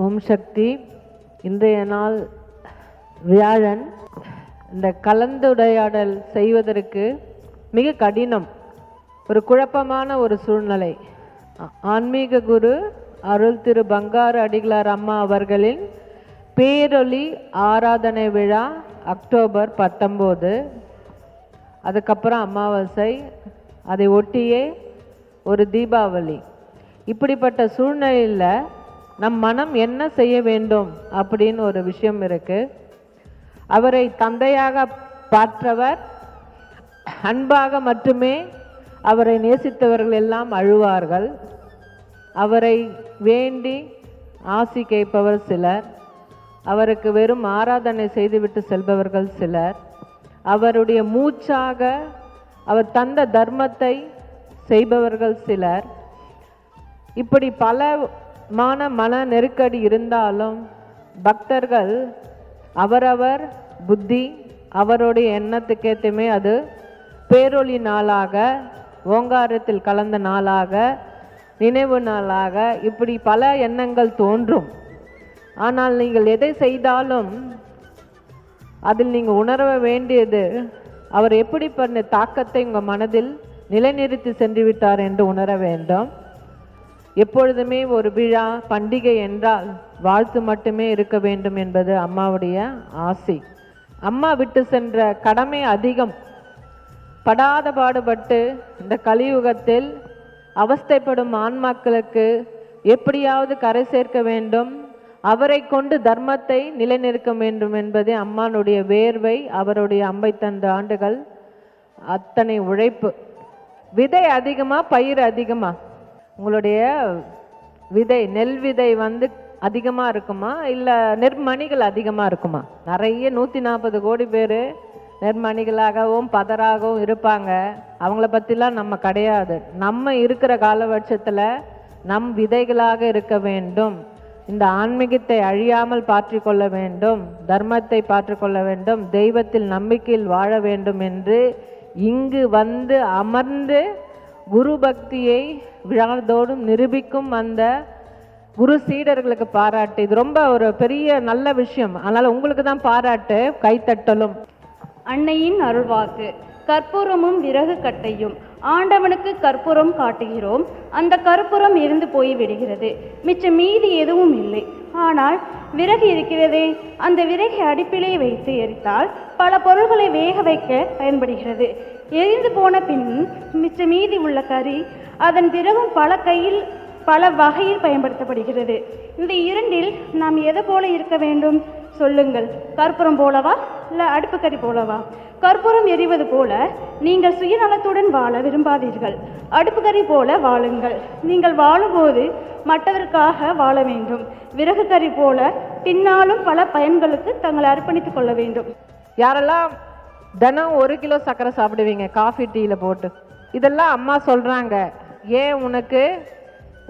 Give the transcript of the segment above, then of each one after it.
ஓம் சக்தி. இன்றைய நாள் வியாழன். இந்த கலந்துரையாடல் செய்வதற்கு மிக கடினம், ஒரு குழப்பமான ஒரு சூழ்நிலை. ஆன்மீக குரு அருள் திரு பங்காரு அடிகளார் அம்மா அவர்களின் பேரொளி ஆராதனை விழா அக்டோபர் 19. அதுக்கப்புறம் அமாவாசை, அதை ஒட்டியே ஒரு தீபாவளி. இப்படிப்பட்ட சூழ்நிலையில் நம் மனம் என்ன செய்ய வேண்டும் அப்படின்னு ஒரு விஷயம் இருக்கு. அவரை தந்தையாக பார்த்தவர், அன்பாக மட்டுமே அவரை நேசித்தவர்கள் எல்லாம் அழுவார்கள். அவரை வேண்டி ஆசி கேட்பவர் சிலர், அவருக்கு வெறும் ஆராதனை செய்துவிட்டு செல்பவர்கள் சிலர், அவருடைய மூச்சாக அவர் தந்த தர்மத்தை செய்பவர்கள் சிலர். இப்படி பலமான மன நெருக்கடி இருந்தாலும் பக்தர்கள் அவரவர் புத்தி, அவருடைய எண்ணத்துக்கேற்றுமே அது பேரொளி நாளாக, ஓங்காரத்தில் கலந்த நாளாக, நினைவு நாளாக, இப்படி பல எண்ணங்கள் தோன்றும். ஆனால் நீங்கள் எதை செய்தாலும் அதில் நீங்கள் உணர வேண்டியது, அவர் எப்படி பண்ண தாக்கத்தை உங்கள் மனதில் நிலைநிறுத்தி சென்று விட்டார் என்று உணர வேண்டும். எப்பொழுதுமே ஒரு விழா பண்டிகை என்றால் வாழ்த்து மட்டுமே இருக்க வேண்டும் என்பது அம்மாவுடைய ஆசை. அம்மா விட்டு சென்ற கடமை அதிகம். படாத பாடுபட்டு இந்த கலியுகத்தில் அவஸ்தைப்படும் ஆன்மாக்களுக்கு எப்படியாவது கரை சேர்க்க வேண்டும், அவரை கொண்டு தர்மத்தை நிலைநிறுத்த வேண்டும் என்பதே அம்மானுடைய வேர்வை. அவருடைய 52 ஆண்டுகள் அத்தனை உழைப்பு. விதை அதிகமா பயிர் அதிகமா? உங்களுடைய விதை, நெல் விதை அதிகமாக இருக்குமா, இல்லை நெற்மணிகள் அதிகமாக இருக்குமா? நிறைய 140 கோடி பேர் நெற்மணிகளாகவும் பதராகவும் இருப்பாங்க. அவங்கள பற்றிலாம் நம்ம கிடையாது. நம்ம இருக்கிற காலபட்சத்தில் நம் விதைகளாக இருக்க வேண்டும். இந்த ஆன்மீகத்தை அழியாமல் பாற்றிக்கொள்ள வேண்டும், தர்மத்தை பாற்றிக்கொள்ள வேண்டும், தெய்வத்தில் நம்பிக்கையில் வாழ வேண்டும் என்று இங்கு அமர்ந்து குரு பக்தியை விழாதோடும் நிரூபிக்கும் அந்த குரு சீடர்களுக்கு பாராட்டு. இது ரொம்ப ஒரு பெரிய நல்ல விஷயம். அதனால் உங்களுக்கு தான் பாராட்டு, கைத்தட்டலும். அன்னையின் அருள்வாக்கு. கற்பூரமும் விறகு கட்டையும் ஆண்டவனுக்கு கற்பூரம் காட்டுகிறோம், அந்த கற்பூரம் எரிந்து போய் விடுகிறது, மிச்சம் மீதி எதுவும் இல்லை. ஆனால் விறகு இருக்கிறதே, அந்த விறகை அடுப்பிலே வைத்து எரித்தால் பல பொருள்களை வேக வைக்க பயன்படுகிறது. எரிந்து போன பின் மிச்ச மீதி உள்ள கறி, அதன் பிறகும் பல வகையில் பயன்படுத்தப்படுகிறது. இந்த இரண்டில் நாம் எதை போல இருக்க வேண்டும் சொல்லுங்கள்? கற்பூரம் போலவா, இல்லை அடுப்பு கறி போலவா? கற்பூரம் எரிவது போல நீங்கள் சுயநலத்துடன் வாழ விரும்பாதீர்கள். அடுப்பு கறி போல வாழுங்கள். நீங்கள் வாழும்போது மற்றவருக்காக வாழ வேண்டும். விறகு கறி போல பின்னாலும் பல பயன்களுக்கு தங்களை அர்ப்பணித்துக் கொள்ள வேண்டும். யாரெல்லாம் தினம் 1 கிலோ சர்க்கரை சாப்பிடுவீங்க காஃபி டீயில் போட்டு? இதெல்லாம் அம்மா சொல்கிறாங்க. ஏன் உனக்கு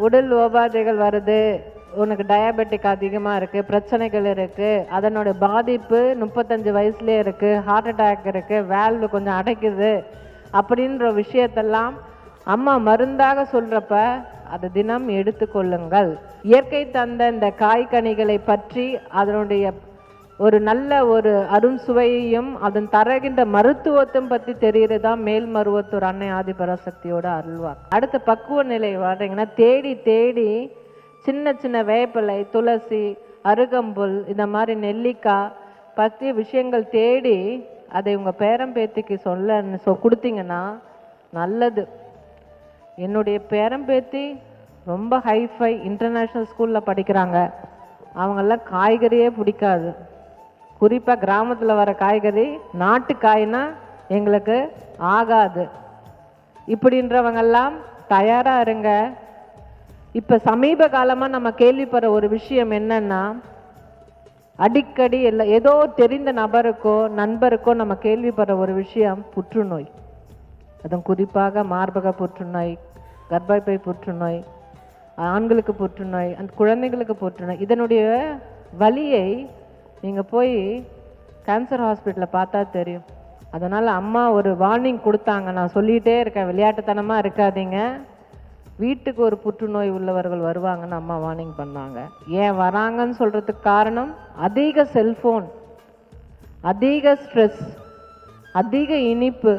உடல் உபாதைகள் வருது, உனக்கு டயபெட்டிக் அதிகமாக இருக்குது, பிரச்சனைகள் இருக்குது, அதனுடைய பாதிப்பு 35 வயசுலேயே இருக்குது, ஹார்ட் அட்டாக் இருக்குது, வேல்வு கொஞ்சம் அடைக்குது அப்படின்ற விஷயத்தெல்லாம் அம்மா மருந்தாக சொல்கிறப்ப அதை தினம் எடுத்துக்கொள்ளுங்கள். இயற்கை தந்த இந்த காய்கனிகளை பற்றி அதனுடைய ஒரு நல்ல ஒரு அரும் சுவையையும் அதன் தருகின்ற மருத்துவத்தையும் பற்றி தெரிகிறதா மேல்மருவத்தூர் அன்னை ஆதிபராசக்தியோட அருள்வாக்கு. அடுத்த பக்குவ நிலை பார்த்தீங்கன்னா, தேடி தேடி சின்ன சின்ன வேப்பிலை, துளசி, அருகம்புல், இந்த மாதிரி நெல்லிக்காய் பற்றிய விஷயங்கள் தேடி அதை உங்கள் பேரம்பேத்திக்கு கொடுத்தீங்கன்னா நல்லது. என்னுடைய பேரம்பேத்தி ரொம்ப ஹைஃபை இன்டர்நேஷ்னல் ஸ்கூலில் படிக்கிறாங்க. அவங்கெல்லாம் காய்கறியே பிடிக்காது. குறிப்பாக கிராமத்தில் வர காய்கறி, நாட்டு காய்னா எங்களுக்கு ஆகாது. இப்படின்றவங்கெல்லாம் தயாராக இருங்க. இப்போ சமீப காலமாக நம்ம கேள்விப்படுற ஒரு விஷயம் என்னன்னா, அடிக்கடி ஏதோ தெரிந்த நபருக்கோ நண்பருக்கோ நம்ம கேள்விப்படுற ஒரு விஷயம் புற்றுநோய். அதுவும் குறிப்பாக மார்பக புற்றுநோய், கர்ப்பப்பை புற்றுநோய், ஆண்களுக்கு புற்றுநோய், அந்த குழந்தைகளுக்கு புற்றுநோய். இதனுடைய வலியை நீங்கள் போய் கேன்சர் ஹாஸ்பிட்டலில் பார்த்தா தெரியும். அதனால் அம்மா ஒரு வார்னிங் கொடுத்தாங்க. நான் சொல்லிகிட்டே இருக்கேன், விளையாட்டுத்தனமாக இருக்காதீங்க. வீட்டுக்கு ஒரு புற்றுநோய் உள்ளவர்கள் வருவாங்கன்னு அம்மா வார்னிங் பண்ணாங்க. ஏன் வராங்கன்னு சொல்கிறதுக்கு காரணம் அதிக செல்ஃபோன், அதிக ஸ்ட்ரெஸ், அதிக இனிப்பு,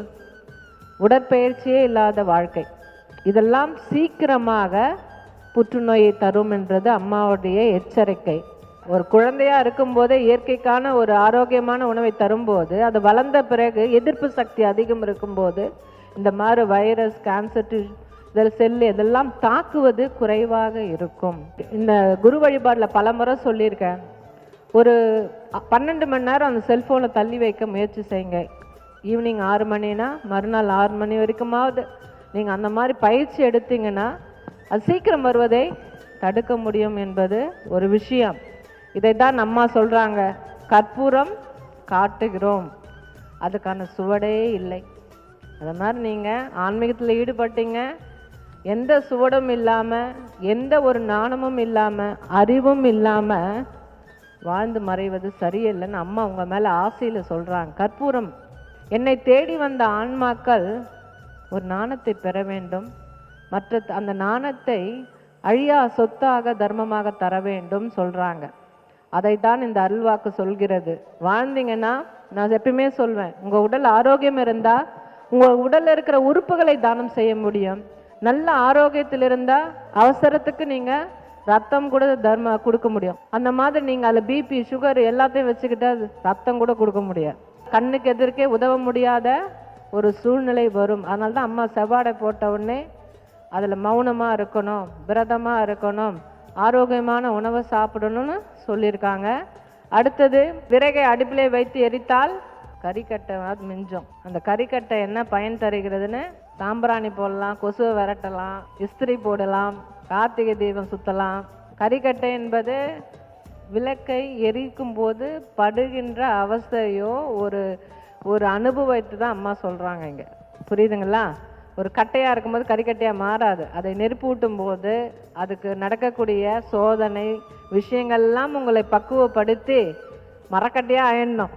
உடற்பயிற்சியே இல்லாத வாழ்க்கை, இதெல்லாம் சீக்கிரமாக புற்றுநோயை தரும் என்றது அம்மாவுடைய எச்சரிக்கை. ஒரு குழந்தையா இருக்கும்போதே இயற்கைக்கான ஒரு ஆரோக்கியமான உணவை தரும்போது, அது வளர்ந்த பிறகு எதிர்ப்பு சக்தி அதிகம் இருக்கும்போது இந்த மாதிரி வைரஸ், கேன்சர் இதில் செல்லு இதெல்லாம் தாக்குவது குறைவாக இருக்கும். இந்த குரு வழிபாடில் பல முறை சொல்லியிருக்கேன், ஒரு 12 மணி நேரம் அந்த செல்ஃபோனை தள்ளி வைக்க முயற்சி செய்யுங்க. ஈவினிங் 6 மணினா மறுநாள் 6 மணி வரைக்குமாவது நீங்கள் அந்த மாதிரி பயிற்சி எடுத்தீங்கன்னா அது சீக்கிரம் வருவதை தடுக்க முடியும் என்பது ஒரு விஷயம். இதை தான் அம்மா சொல்கிறாங்க, கற்பூரம் காட்டுகிறோம், அதுக்கான சுவடே இல்லை. அது மாதிரி நீங்கள் ஆன்மீகத்தில் ஈடுபட்டீங்க, எந்த சுவடும் இல்லாமல், எந்த ஒரு நாணமும் இல்லாமல், அறிவும் இல்லாமல் வாழ்ந்து மறைவது சரியில்லைன்னு அம்மா உங்கள் மேலே ஆசையில் சொல்கிறாங்க. கற்பூரம், என்னை தேடி வந்த ஆன்மாக்கள் ஒரு நாணத்தை பெற வேண்டும், மற்ற அந்த நாணத்தை அழியா சொத்தாக தர்மமாக தர வேண்டும் சொல்கிறாங்க. அதைத்தான் இந்த அருள்வாக்கு சொல்கிறது. வாழ்ந்தீங்கன்னா, நான் எப்பயுமே சொல்வேன், உங்கள் உடல் ஆரோக்கியம் இருந்தால் உங்கள் உடலில் இருக்கிற உறுப்புகளை தானம் செய்ய முடியும். நல்ல ஆரோக்கியத்தில் இருந்தால் அவசரத்துக்கு நீங்கள் ரத்தம் கூட கொடுக்க முடியும். அந்த மாதிரி நீங்கள் அதில் பிபி, சுகர் எல்லாத்தையும் வச்சுக்கிட்டா ரத்தம் கூட கொடுக்க முடியாது. கண்ணுக்கு எதிர்க்கே உதவ முடியாத ஒரு சூழ்நிலை வரும். அதனால தான் அம்மா செவ்வாடை போட்ட உடனே அதில் மௌனமாக இருக்கணும், விரதமாக இருக்கணும், ஆரோக்கியமான உணவை சாப்பிடணும்னு சொல்லியிருக்காங்க. அடுத்தது, விறகை அடுப்பிலே வைத்து எரித்தால் கறிக்கட்டை மிஞ்சும். அந்த கறிக்கட்டை என்ன பயன் தருகிறதுன்னு, சாம்பிராணி போடலாம், கொசுவை விரட்டலாம், இஸ்திரி போடலாம், கார்த்திகை தீபம் சுற்றலாம். கறிக்கட்டை என்பது விளக்கை எரிக்கும் போது படுகின்ற அவஸ்தையோ ஒரு அனுபவத்தை தான் அம்மா சொல்கிறாங்க இங்கே. புரியுதுங்களா? ஒரு கட்டையாக இருக்கும்போது கறிக்கட்டையாக மாறாது. அதை நெருப்பு ஊட்டும் போது அதுக்கு நடக்கக்கூடிய சோதனை விஷயங்கள்லாம் உங்களை பக்குவப்படுத்தி மரக்கட்டையாக ஆயிடணும்.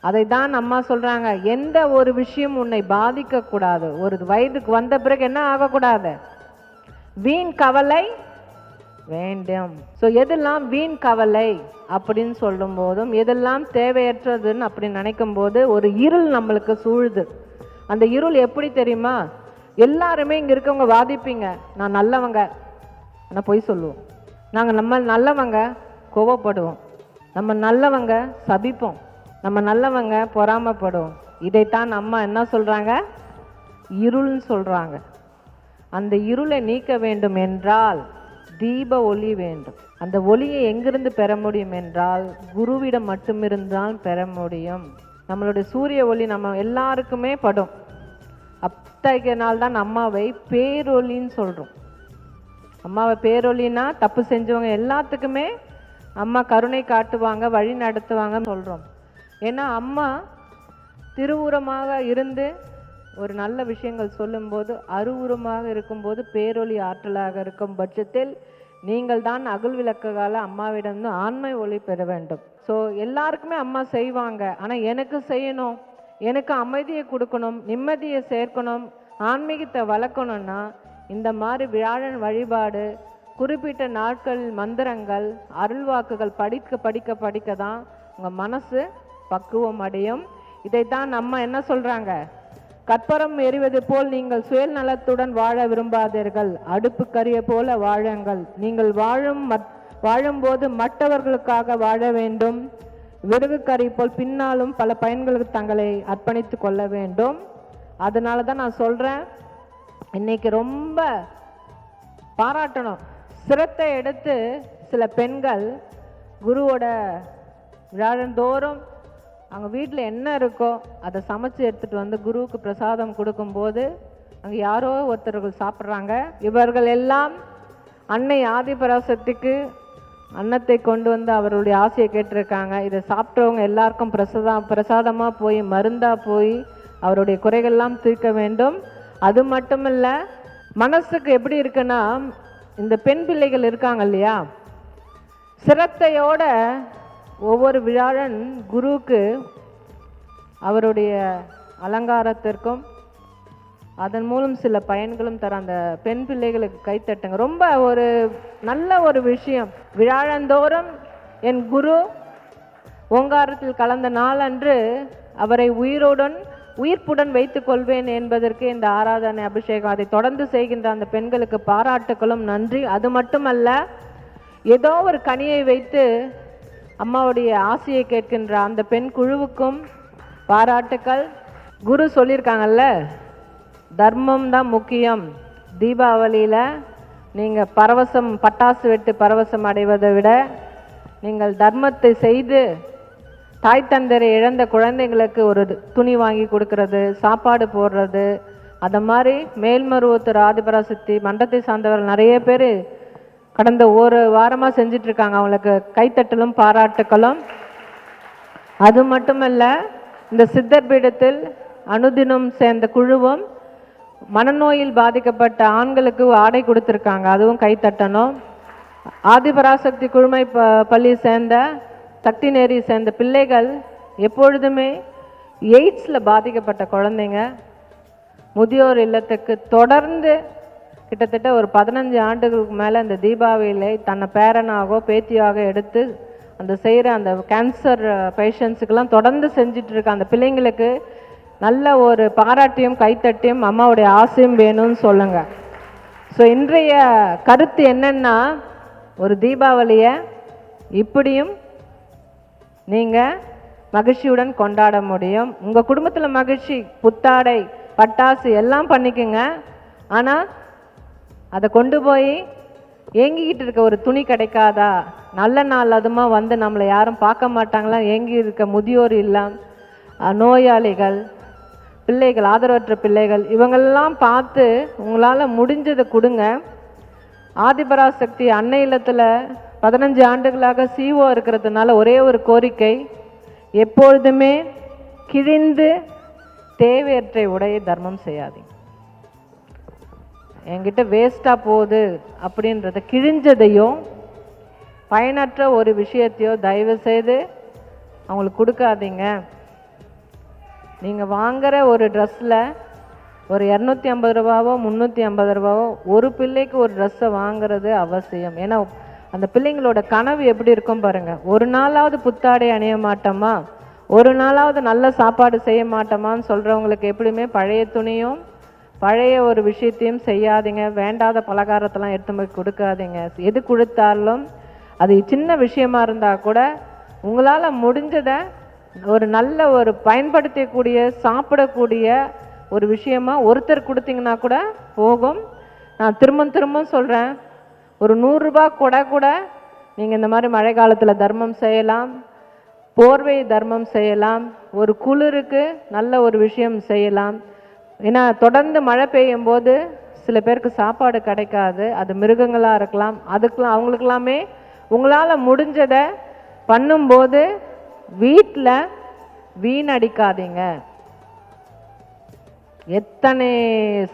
அதை தான் அம்மா சொல்கிறாங்க, எந்த ஒரு விஷயம் உன்னை பாதிக்கக்கூடாது. ஒரு வயதுக்கு வந்த பிறகு என்ன ஆகக்கூடாது? வீண் கவலை வேண்டும். ஸோ எதெல்லாம் வீண் கவலை அப்படின்னு சொல்லும் போதும், எதெல்லாம் தேவையற்றதுன்னு அப்படி நினைக்கும் போது ஒரு இருள் நம்மளுக்கு சூழுது. அந்த இருள் எப்படி தெரியுமா? எல்லாருமே இங்கே இருக்கவங்க வாதிப்பீங்க, நான் நல்லவங்க, ஆனால் பொய் சொல்லுவோம். நம்ம நல்லவங்க கோவப்படுவோம், நம்ம நல்லவங்க சபிப்போம், நம்ம நல்லவங்க பொறாமப்படுவோம். இதைத்தான் அம்மா என்ன சொல்கிறாங்க? இருள்னு சொல்கிறாங்க. அந்த இருளை நீக்க வேண்டும் என்றால் தீப ஒளி வேண்டும். அந்த ஒளியை எங்கிருந்து பெற முடியும் என்றால் குருவிடம் மட்டுமிருந்தால் பெற முடியும். நம்மளுடைய சூரிய ஒளி நம்ம எல்லாருக்குமே படும். அத்தகைய நாள் தான் அம்மாவை பேரொளின்னு சொல்கிறோம். அம்மாவை பேரொளின்னா தப்பு செஞ்சவங்க எல்லாத்துக்குமே அம்மா கருணை காட்டுவாங்க, வழி நடத்துவாங்கன்னு சொல்கிறோம். ஏன்னா அம்மா திருவுரமாக இருந்து ஒரு நல்ல விஷயங்கள் சொல்லும்போது, அருவுரமாக இருக்கும்போது பேரொளி ஆற்றலாக இருக்கும் பட்சத்தில் நீங்கள் தான் அகல் விளக்குகால அம்மாவிடம் ஆண்மை ஒளி பெற வேண்டும். ஸோ எல்லாருக்குமே அம்மா செய்வாங்க, ஆனால் எனக்கு செய்யணும், எனக்கு அமைதியை கொடுக்கணும், நிம்மதியை சேர்க்கணும், ஆன்மீகத்தை வளர்க்கணும்னா இந்த மாதிரி வியாழன் வழிபாடு, குறிப்பிட்ட நாட்களில் மந்திரங்கள், அருள்வாக்குகள் படிக்க தான் உங்கள் மனசு பக்குவம் அடையும். இதைத்தான் அம்மா என்ன சொல்கிறாங்க? கற்பூரம் எரிவது போல் நீங்கள் சுயநலத்துடன் வாழ விரும்பாதீர்கள், அடுப்பு கரிய போல வாழுங்கள். நீங்கள் வாழும்போது மற்றவர்களுக்காக வாழ வேண்டும். விறகு கறி போல் பின்னாலும் பல பயன்களுக்கு தங்களை அர்ப்பணித்து கொள்ள வேண்டும். அதனால தான் நான் சொல்கிறேன், இன்னைக்கு ரொம்ப பாராட்டணும். சிரத்தை எடுத்து சில பெண்கள் குருவோட விழாந்தோறும் அவங்க வீட்டில் என்ன இருக்கோ அதை சமைச்சு எடுத்துகிட்டு வந்து குருவுக்கு பிரசாதம் கொடுக்கும்போது அங்கே யாரோ ஒருத்தர்கள் சாப்பிட்றாங்க. இவர்கள் எல்லாம் அன்னை ஆதிபராசக்திக்கு அன்னத்தை கொண்டு வந்து அவருடைய ஆசையை கேட்டிருக்காங்க. இதை சாப்பிட்றவங்க எல்லாருக்கும் பிரசாதமாக போய் மருந்தாக போய் அவருடைய குறைகள்லாம் தீர்க்க வேண்டும். அது மட்டும் இல்லை, மனசுக்கு எப்படி இருக்குன்னா, இந்த பெண் பிள்ளைகள் இருக்காங்க இல்லையா, சிரத்தையோட ஒவ்வொரு விழாழன் குருவுக்கு அவருடைய அலங்காரத்திற்கும் அதன் மூலம் சில பயன்களும் தர அந்த பெண் பிள்ளைகளுக்கு கைத்தட்டுங்க. ரொம்ப ஒரு நல்ல ஒரு விஷயம். விழாழந்தோறும் என் குரு ஓங்காரத்தில் கலந்த நாளன்று அவரை உயிர்ப்புடன் வைத்துக் கொள்வேன் என்பதற்கு இந்த ஆராதனை அபிஷேகம். அதை தொடர்ந்து செய்கின்ற அந்த பெண்களுக்கு பாராட்டுக்களும் நன்றி. அது மட்டுமல்ல, ஏதோ ஒரு கனியை வைத்து அம்மாவுடைய ஆசையை கேட்கின்ற அந்த பெண் குழுவுக்கும் பாராட்டுக்கள். குரு சொல்லியிருக்காங்கல்ல, தர்மம் தான் முக்கியம். தீபாவளியில் நீங்கள் பட்டாசு வெட்டு பரவசம் அடைவதை விட நீங்கள் தர்மத்தை செய்து தாய் தந்தரை இழந்த குழந்தைங்களுக்கு ஒரு துணி வாங்கி கொடுக்கறது, சாப்பாடு போடுறது, அதை மாதிரி மேல்மருவத்தூர் ஆதிபராசக்தி மன்றத்தை சார்ந்தவர்கள் நிறைய பேர் கடந்த ஒரு வாரமாக செஞ்சிட்ருக்காங்க. அவங்களுக்கு கைத்தட்டலும் பாராட்டுக்களும். அது மட்டுமல்ல, இந்த சித்தர் பீடத்தில் அனுதினம் சேர்ந்த குழுவும் மனநோயில் பாதிக்கப்பட்ட ஆண்களுக்கு ஆடை கொடுத்துருக்காங்க, அதுவும் கைத்தட்டணும். ஆதிபராசக்தி குழுமை பள்ளி சேர்ந்த சக்தி நேரி சேர்ந்த பிள்ளைகள் எப்பொழுதுமே எய்ட்ஸில் பாதிக்கப்பட்ட குழந்தைங்க முதியோர் இல்லத்துக்கு தொடர்ந்து கிட்டத்தட்ட ஒரு 15 ஆண்டுகளுக்கு மேலே இந்த தீபாவளியை தன்னை பேரனாகவோ பேத்தியாக எடுத்து அந்த செய்கிற அந்த கேன்சர் பேஷண்ட்ஸுக்கெல்லாம் தொடர்ந்து செஞ்சிட்ருக்க அந்த பிள்ளைங்களுக்கு நல்ல ஒரு பாராட்டியும் கைத்தட்டியும் அம்மாவுடைய ஆசையும் வேணும்னு சொல்லுங்கள். ஸோ இன்றைய கருத்து என்னன்னா, ஒரு தீபாவளியை இப்படியும் நீங்கள் மகிழ்ச்சியுடன் கொண்டாட முடியும். உங்கள் குடும்பத்தில் மகிழ்ச்சி, புத்தாடை, பட்டாசு எல்லாம் பண்ணிக்கோங்க. ஆனால் அதை கொண்டு போய் ஏங்கிக்கிட்டு இருக்க ஒரு துணி கிடைக்காதா, நல்ல நாள் அதுமா வந்து நம்மளை யாரும் பார்க்க மாட்டாங்களா, ஏங்கி இருக்க முதியோர் இல்லம், நோயாளிகள், பிள்ளைகள், ஆதரவற்ற பிள்ளைகள், இவங்களெல்லாம் பார்த்து உங்களால் முடிஞ்சதை கொடுங்க. ஆதிபராசக்தி அன்னை இல்லத்தில் 15 ஆண்டுகளாக சிஓ இருக்கிறதுனால ஒரே ஒரு கோரிக்கை, எப்பொழுதுமே கிழிந்து தேவையற்ற உடையை தர்மம் செய்யாதீங்க. என்கிட்ட வேஸ்ட்டாக போகுது அப்படின்றத கிழிஞ்சதையும் பயனற்ற ஒரு விஷயத்தையோ தயவு செய்து அவங்களுக்கு கொடுக்காதீங்க. நீங்கள் வாங்குகிற ஒரு ட்ரெஸ்ஸில் ஒரு 250 ரூபாவோ 350 ரூபாவோ ஒரு பிள்ளைக்கு ஒரு ட்ரெஸ்ஸை வாங்குறது அவசியம். ஏன்னா அந்த பிள்ளைங்களோட கனவு எப்படி இருக்கும் பாருங்கள். ஒரு நாளாவது புத்தாடை அணிய மாட்டோமா, ஒரு நாளாவது நல்ல சாப்பாடு செய்ய மாட்டோமான்னு சொல்கிறவங்களுக்கு எப்படியுமே பழைய துணியும் பழைய ஒரு விஷயத்தையும் செய்யாதீங்க. வேண்டாத பலகாரத்தெல்லாம் எடுத்து போய் கொடுக்காதீங்க. எது கொடுத்தாலும் அது சின்ன விஷயமா இருந்தால் கூட உங்களால் முடிஞ்சதை ஒரு நல்ல ஒரு பயன்படுத்தக்கூடிய சாப்பிடக்கூடிய ஒரு விஷயமா ஒருத்தர் கொடுத்தீங்கன்னா கூட போகும். நான் திரும்ப சொல்கிறேன், ஒரு 100 ரூபாய் கூட நீங்கள் இந்த மாதிரி மழை காலத்தில் தர்மம் செய்யலாம், போர்வை தர்மம் செய்யலாம், ஒரு குளிருக்கு நல்ல ஒரு விஷயம் செய்யலாம். ஏன்னா தொடர்ந்து மழை பெய்யும் போது சில பேருக்கு சாப்பாடு கிடைக்காது, அது மிருகங்களாக இருக்கலாம், அவங்களுக்கெல்லாமே உங்களால் முடிஞ்சதை பண்ணும்போது வீட்டில் வீணடிக்காதீங்க. எத்தனை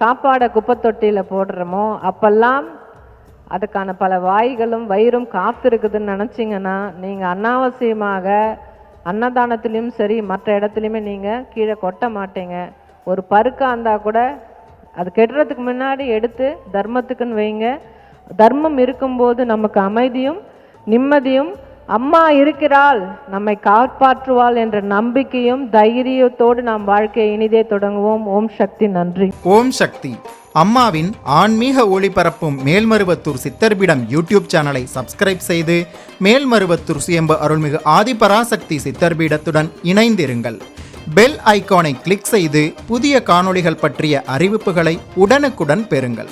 சாப்பாடை குப்பை தொட்டியில் போடுறோமோ அப்பெல்லாம் அதுக்கான பல வாய்களும் வயிறும் காத்திருக்குதுன்னு நினச்சிங்கன்னா நீங்கள் அனாவசியமாக அன்னதானத்துலேயும் சரி மற்ற இடத்துலையுமே நீங்கள் கீழே கொட்ட மாட்டீங்க. ஒரு பருக்கா இருந்தால் கூட அது கெடுறதுக்கு முன்னாடி எடுத்து தர்மத்துக்குன்னு வைங்க. தர்மம் இருக்கும்போது நமக்கு அமைதியும் நிம்மதியும், அம்மா இருக்கிறாள் நம்மை காப்பாற்றுவாள் என்ற நம்பிக்கையும் தைரியத்தோடு நாம் வாழ்க்கையை இனிதே தொடங்குவோம். ஓம் சக்தி. நன்றி. ஓம் சக்தி. அம்மாவின் ஆன்மீக ஒளிபரப்பும் மேல்மருவத்தூர் சித்தர்பீடம் யூடியூப் சேனலை சப்ஸ்கிரைப் செய்து மேல்மருவத்தூர் சுயம்பு அருள்மிகு ஆதிபராசக்தி சித்தர்பீடத்துடன் இணைந்திருங்கள். பெல் ஐகானை கிளிக் செய்து புதிய காணொளிகள் பற்றிய அறிவிப்புகளை உடனுக்குடன் பெறுங்கள்.